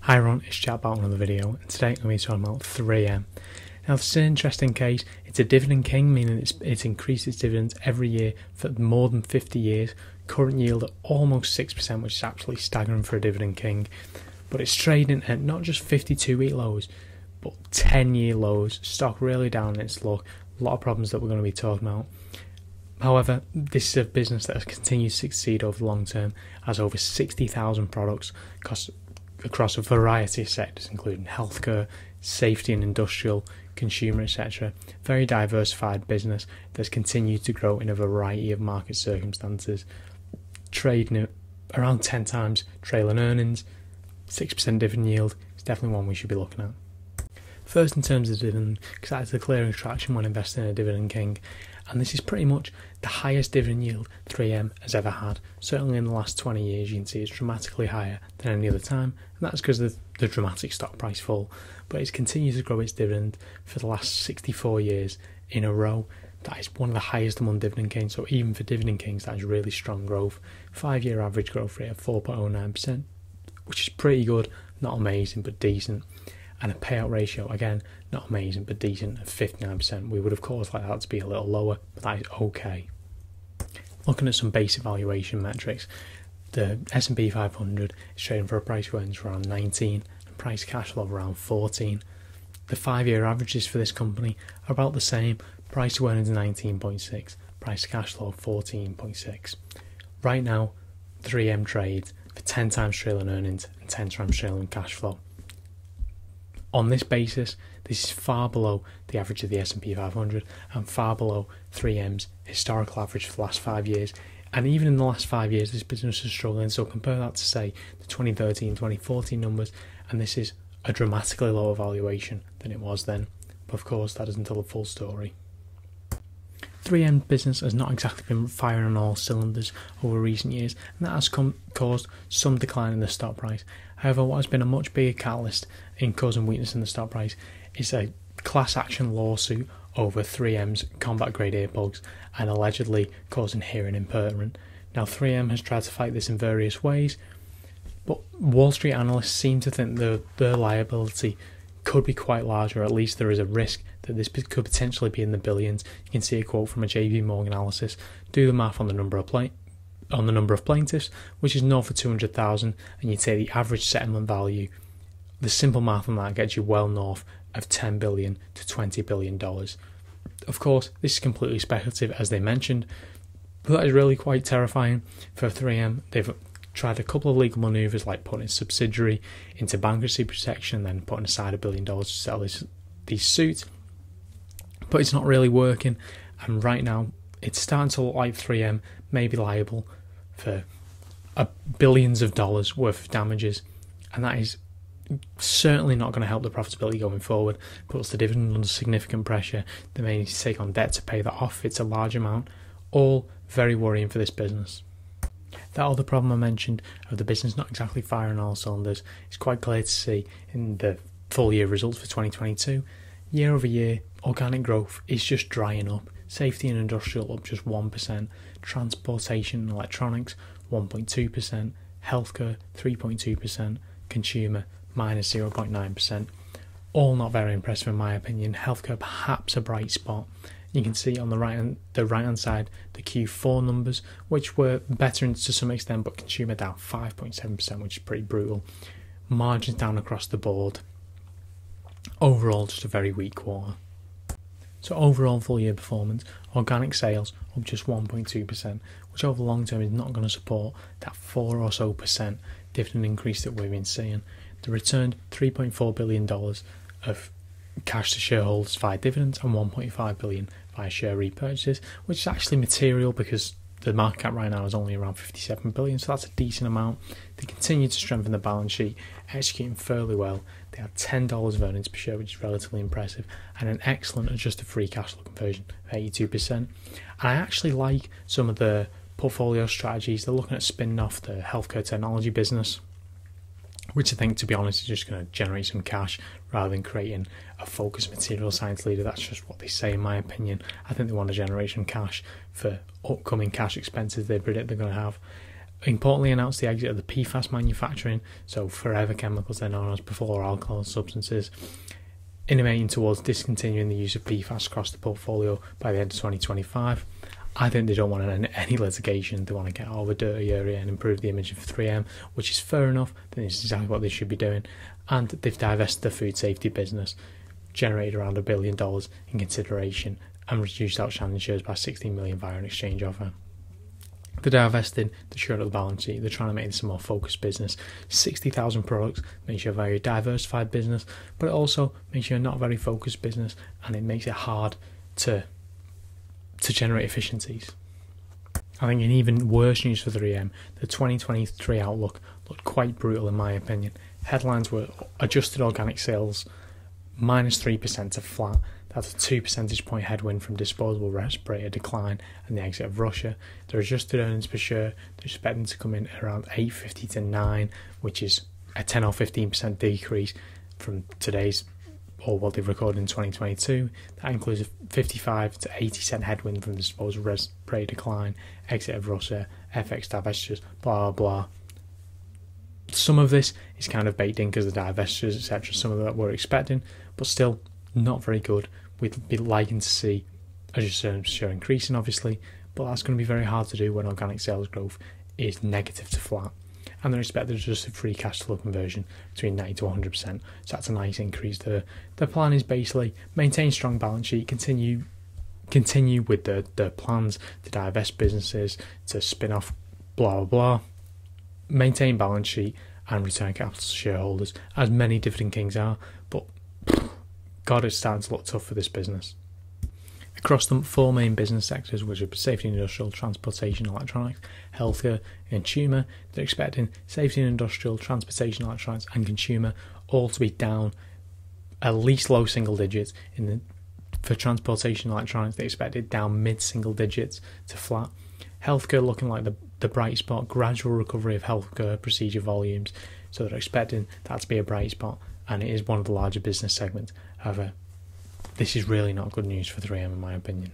Hi everyone, it's Jack back on another video, and today I'm going to be talking about 3M. Now this is an interesting case. It's a dividend king, meaning it's increased its dividends every year for more than 50 years. Current yield at almost 6%, which is absolutely staggering for a dividend king. But it's trading at not just 52-week lows, but 10-year lows. Stock really down in its luck. A lot of problems that we're going to be talking about. However, this is a business that has continued to succeed over the long term, has over 60,000 products across a variety of sectors, including healthcare, safety and industrial, consumer, etc. Very diversified business that's continued to grow in a variety of market circumstances. Trading at around 10 times trailing earnings, 6% dividend yield is definitely one we should be looking at. First, in terms of dividend, because that is the clear attraction when investing in a dividend king, and this is pretty much the highest dividend yield 3M has ever had. Certainly in the last 20 years, you can see it's dramatically higher than any other time, and that's because of the dramatic stock price fall. But it's continued to grow its dividend for the last 64 years in a row. That is one of the highest among dividend kings, so even for dividend kings, that is really strong growth. 5-year average growth rate of 4.09%, which is pretty good, not amazing, but decent. And a payout ratio, again, not amazing, but decent, at 59%. We would of course like that to be a little lower, but that is okay. Looking at some basic valuation metrics, the S&P 500 is trading for a price earnings of around 19 and price cash flow of around 14. The 5-year averages for this company are about the same, price to earnings 19.6, price to cash flow of 14.6. Right now, 3M trades for 10 times trailing earnings and 10 times trailing cash flow. On this basis, this is far below the average of the S&P 500 and far below 3M's historical average for the last 5 years. And even in the last 5 years, this business is struggling. So compare that to, say, the 2013, 2014 numbers, and this is a dramatically lower valuation than it was then. But of course, that doesn't tell the full story. 3M business has not exactly been firing on all cylinders over recent years, and that has caused some decline in the stock price. However, what has been a much bigger catalyst in causing weakness in the stock price is a class action lawsuit over 3M's combat grade earplugs and allegedly causing hearing impairment. Now, 3M has tried to fight this in various ways, but Wall Street analysts seem to think their liability could be quite large, or at least there is a risk that this could potentially be in the billions. You can see a quote from a JP Morgan analysis. Do the math on the number of plaintiffs, which is north of 200,000, and you take the average settlement value. The simple math on that gets you well north of $10 billion to $20 billion. Of course, this is completely speculative, as they mentioned, but that is really quite terrifying for 3M. They've tried a couple of legal manoeuvres, like putting its subsidiary into bankruptcy protection, then putting aside $1 billion to settle these suits, but it's not really working. And right now, it's starting to look like 3M may be liable for billions of dollars worth of damages, and that is certainly not going to help the profitability going forward. Puts the dividend under significant pressure. They may need to take on debt to pay that off. It's a large amount. All very worrying for this business. That other problem I mentioned of the business not exactly firing on all cylinders is quite clear to see in the full year results for 2022. Year over year, organic growth is just drying up. Safety and industrial up just 1%, transportation and electronics 1.2%, healthcare 3.2%, consumer minus 0.9%. All not very impressive in my opinion. Healthcare perhaps a bright spot. You can see on the right hand side the Q4 numbers, which were better to some extent, but consumer down 5.7%, which is pretty brutal. Margins down across the board. Overall, just a very weak quarter. So overall full year performance, organic sales up just 1.2%, which over the long term is not going to support that 4 or so % dividend increase that we've been seeing. They returned $3.4 billion of cash to shareholders via dividends and $1.5 billion via share repurchases, which is actually material because the market cap right now is only around $57 billion, so that's a decent amount. They continue to strengthen the balance sheet, executing fairly well. They had $10 of earnings per share, which is relatively impressive, and an excellent adjusted free cash flow conversion of 82%. And I actually like some of the portfolio strategies. They're looking at spinning off the healthcare technology business, which I think, to be honest, is just going to generate some cash rather than creating a focused material science leader. That's just what they say, in my opinion. I think they want to generate some cash for upcoming cash expenses they predict they're going to have. importantly announced the exit of the PFAS manufacturing, so forever chemicals they're known as, before alcohol substances, innovating towards discontinuing the use of PFAS across the portfolio by the end of 2025. I think they don't want any litigation. They want to get out of a dirty area and improve the image of 3M, which is fair enough. I think it's exactly what they should be doing. And they've divested the food safety business, generated around $1 billion in consideration, and reduced outstanding shares by 16 million via an exchange offer. They're divesting, they're short of the balance sheet, they're trying to make this a more focused business. 60,000 products makes you a very diversified business, but it also makes you a not very focused business, and it makes it hard to generate efficiencies. I think in even worse news for 3M, the 2023 outlook looked quite brutal in my opinion. Headlines were adjusted organic sales -3% to flat. That's a 2 percentage point headwind from disposable respirator decline and the exit of Russia. Their adjusted earnings per share, they're expecting to come in at around 8.50 to 9, which is a 10 or 15% decrease from today's, or what they've recorded in 2022. That includes a 55 to 80 cent headwind from the disposable respirator decline, exit of Russia, FX divestitures, blah blah blah. Some of this is kind of baked in because of the divestitures, etc. Some of that we're expecting, but still not very good. We'd be liking to see adjusted earnings per share increasing, obviously, but that's going to be very hard to do when organic sales growth is negative to flat. And they're expected adjusted free cash flow conversion between 90 to 100%. So that's a nice increase there. The plan is basically maintain strong balance sheet, continue with the plans to divest businesses, to spin off blah blah blah, maintain balance sheet and return capital to shareholders, as many dividend kings are, but God, it's starting to look tough for this business. Across the four main business sectors, which are safety and industrial, transportation, electronics, healthcare, and consumer, they're expecting safety and industrial, transportation, electronics, and consumer all to be down at least low single digits. For transportation and electronics, they expect it down mid-single digits to flat. Healthcare looking like the bright spot, gradual recovery of healthcare procedure volumes, so they're expecting that to be a bright spot, and it is one of the larger business segments. However, this is really not good news for 3M in my opinion.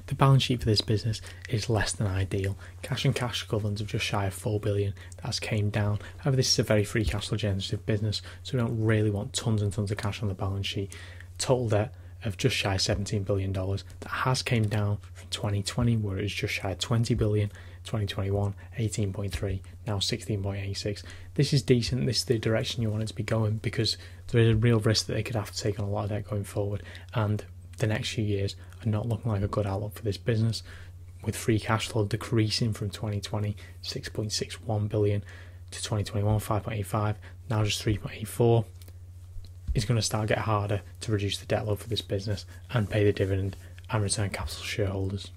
The balance sheet for this business is less than ideal. Cash and cash equivalents of just shy of $4 billion. That's came down. However, this is a very free cash flow generative business, so we don't really want tons and tons of cash on the balance sheet. Total debt of just shy of $17 billion. That has came down from 2020, where it was just shy of $20 billion. 2021, 18.3, now 16.86. This is decent. This is the direction you want it to be going, because there is a real risk that they could have to take on a lot of debt going forward, and the next few years are not looking like a good outlook for this business, with free cash flow decreasing from 2020 6.61 billion to 2021 5.85, now just 3.84. It's going to start to get harder to reduce the debt load for this business and pay the dividend and return capital to shareholders.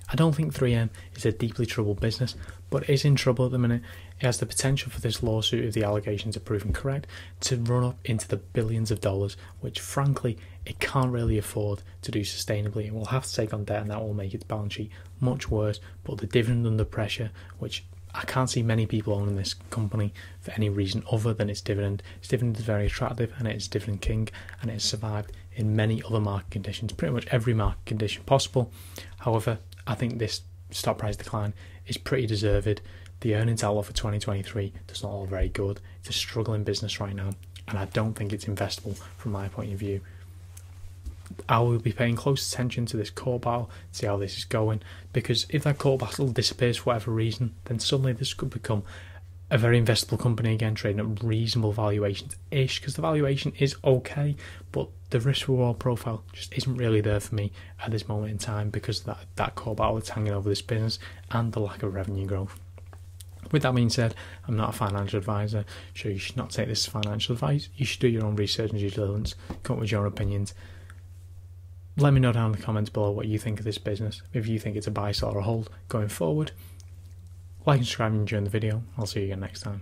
I don't think 3M is a deeply troubled business, but it is in trouble at the minute. It has the potential for this lawsuit, if the allegations are proven correct, to run up into the billions of dollars, which frankly it can't really afford to do sustainably. It will have to take on debt, and that will make its balance sheet much worse. But the dividend under pressure, which I can't see many people owning this company for any reason other than its dividend. Its dividend is very attractive, and it is dividend king, and it has survived in many other market conditions, pretty much every market condition possible. However, I think this stock price decline is pretty deserved. The earnings outlook for 2023 does not look very good. It's a struggling business right now, and I don't think it's investable from my point of view. I will be paying close attention to this court battle, see how this is going, because if that court battle disappears for whatever reason, then suddenly this could become a very investable company again, trading at reasonable valuations-ish, because the valuation is okay, but the risk-reward profile just isn't really there for me at this moment in time, because of that core battle that's hanging over this business and the lack of revenue growth. With that being said, I'm not a financial advisor, so you should not take this as financial advice. You should do your own research and due diligence, come up with your own opinions. Let me know down in the comments below what you think of this business, if you think it's a buy, sell or a hold going forward. Like and subscribe and enjoy the video. I'll see you again next time.